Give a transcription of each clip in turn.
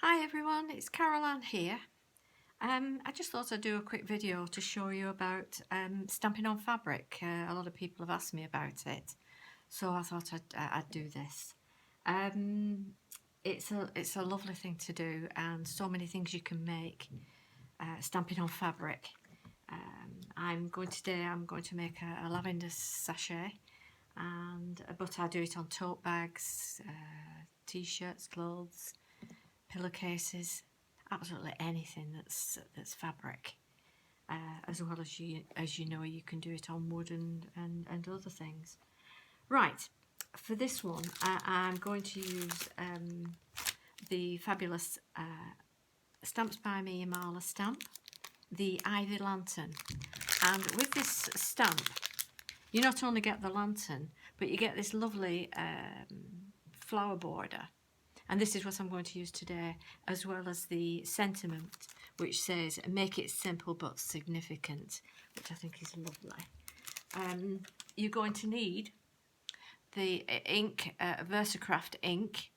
Hi everyone, it's Caroline here. I just thought I'd do a quick video to show you about stamping on fabric. A lot of people have asked me about it, so I thought I'd do this. It's a lovely thing to do, and so many things you can make stamping on fabric. I'm going to make a lavender sachet, but I do it on tote bags, t-shirts, clothes, pillowcases, absolutely anything that's fabric, as well as you know you can do it on wood and other things. Right, for this one I'm going to use the fabulous Stamps by Me Marla stamp, the Ivy Lantern. And with this stamp you not only get the lantern, but you get this lovely flower border. And this is what I'm going to use today, as well as the sentiment which says make it simple but significant, which I think is lovely. You're going to need the ink, Versacraft ink.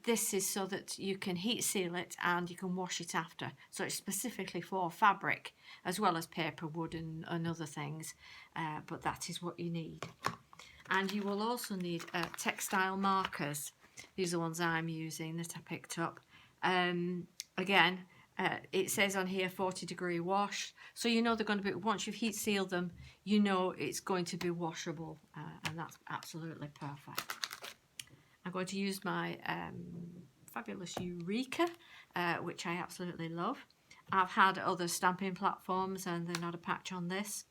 This is so that you can heat seal it and you can wash it after. So it's specifically for fabric, as well as paper, wood and other things, but that is what you need. And you will also need textile markers. These are the ones I'm using that I picked up. Again, it says on here 40-degree wash, so you know they're going to be, once you've heat sealed them, you know it's going to be washable, and that's absolutely perfect. I'm going to use my fabulous Eureka, which I absolutely love. I've had other stamping platforms and they're not a patch on this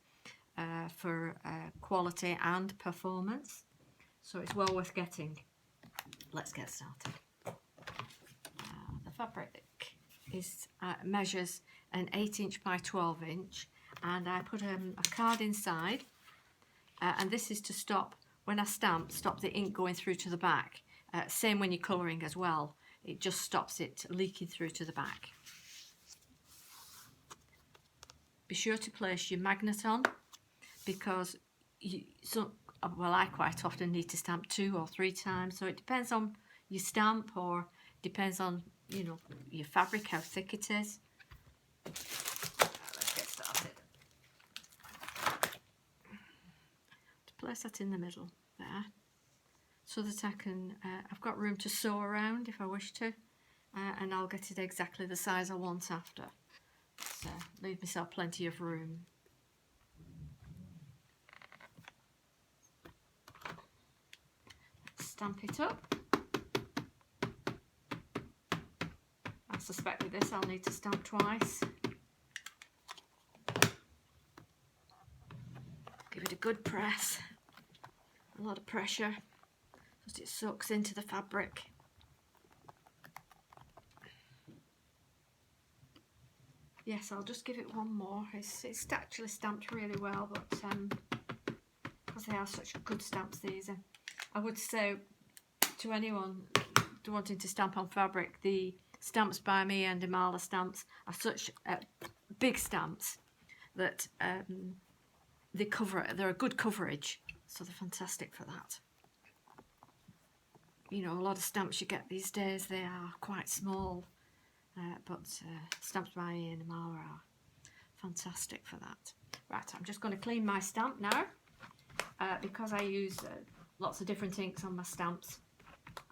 for quality and performance, so it's well worth getting. Let's get started. The fabric measures an 8" by 12", and I put a card inside, and this is to stop, when I stamp, stop the ink going through to the back. Same when you're colouring as well, it just stops it leaking through to the back. Be sure to place your magnet on, because I quite often need to stamp 2 or 3 times, so it depends on your stamp, or depends on, you know, your fabric, how thick it is. Let's get started. To place that in the middle there, so that I can, I've got room to sew around if I wish to, and I'll get it exactly the size I want after. So leave myself plenty of room. Stamp it up. I suspect with this I'll need to stamp twice. Give it a good press, a lot of pressure, so it soaks into the fabric. Yes, I'll just give it one more. It's actually stamped really well, but because they are such good stamps, these are. I would say to anyone wanting to stamp on fabric, the Stamps by Me and Marla stamps are such big stamps that they're a good coverage, so they're fantastic for that. You know, a lot of stamps you get these days, they are quite small, but Stamps by Me and Marla are fantastic for that. Right, I'm just going to clean my stamp now, because I use lots of different inks on my stamps.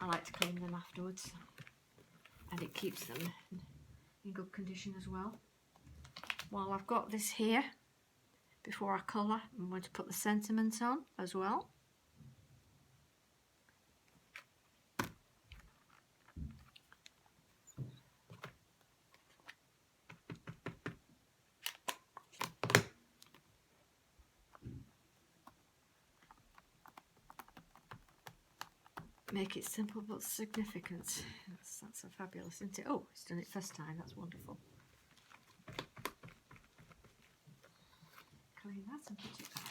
I like to clean them afterwards, and it keeps them in good condition as well. While I've got this here, before I colour, I'm going to put the sentiment on as well. Make it simple but significant. That's so fabulous, isn't it? Oh, it's done it first time, that's wonderful. Clean that and put it back.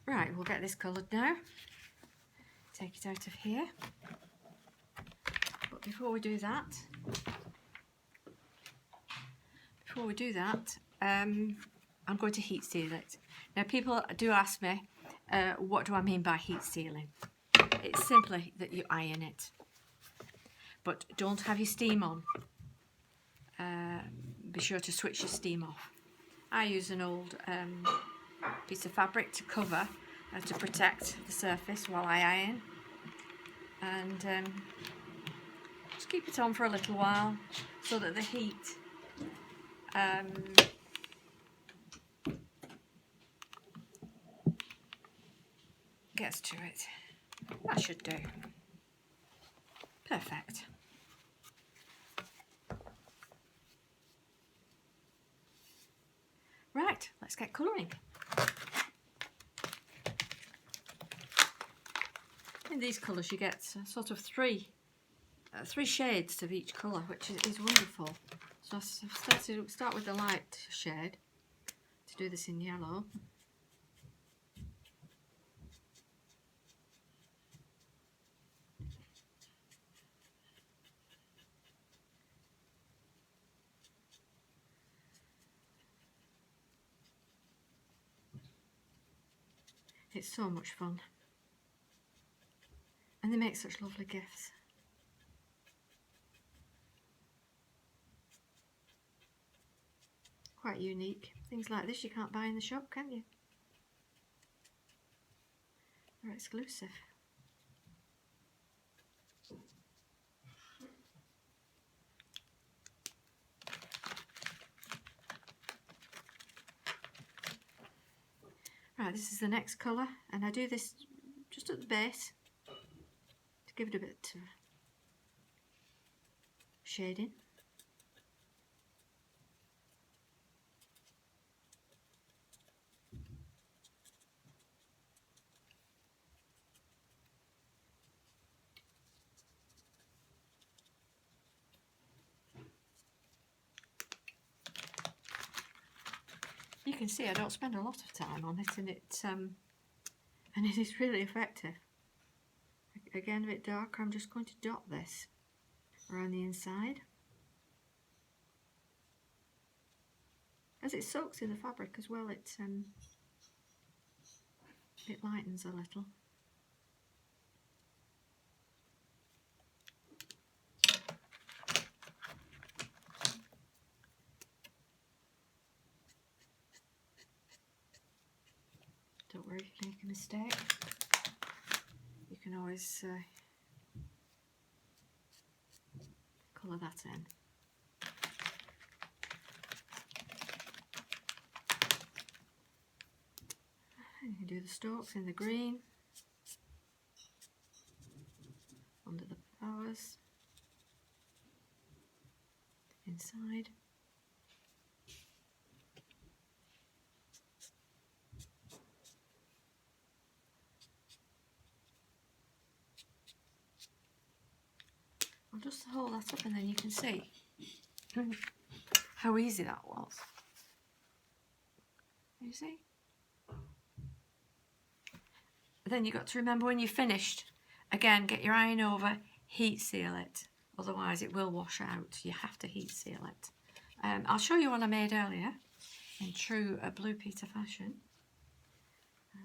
Right, we'll get this coloured now. Take it out of here. But before we do that, I'm going to heat seal it. Now people do ask me, what do I mean by heat sealing? It's simply that you iron it, but don't have your steam on. Be sure to switch your steam off. I use an old piece of fabric to cover, to protect the surface while I iron, and just keep it on for a little while so that the heat gets to it. That should do. Perfect. Right, let's get colouring. In these colours you get sort of three shades of each colour, which is wonderful. So I've start with the light shade to do this in yellow. It's so much fun, and they make such lovely gifts. Quite unique. Things like this you can't buy in the shop, can you? They're exclusive. Right, this is the next colour, and I do this just at the base to give it a bit of shading. You can see I don't spend a lot of time on it, and it is really effective. Again, a bit darker. I'm just going to dot this around the inside. As it soaks in the fabric as well, it lightens a little. Don't worry if you make a mistake. You can always colour that in. And you can do the stalks in the green, under the flowers, inside. I'll just hold that up and then you can see how easy that was. You see? Then you've got to remember when you're finished, again, get your iron over, heat seal it. Otherwise it will wash out. You have to heat seal it. I'll show you one I made earlier in true Blue Peter fashion.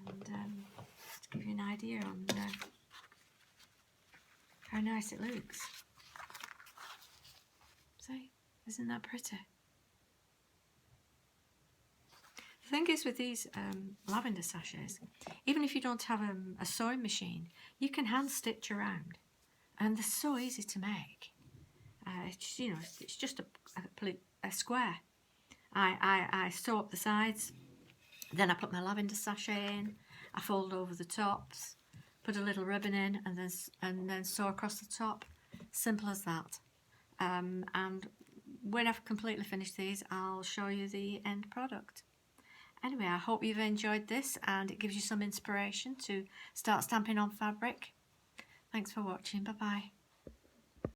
And to give you an idea on how nice it looks. See, isn't that pretty? The thing is with these lavender sachets, even if you don't have a sewing machine, you can hand stitch around, and they're so easy to make. It's, you know, it's just a square. I sew up the sides, then I put my lavender sachet in, I fold over the tops, put a little ribbon in, and then sew across the top. Simple as that. And when I've completely finished these, I'll show you the end product. Anyway, I hope you've enjoyed this and it gives you some inspiration to start stamping on fabric. Thanks for watching. Bye bye.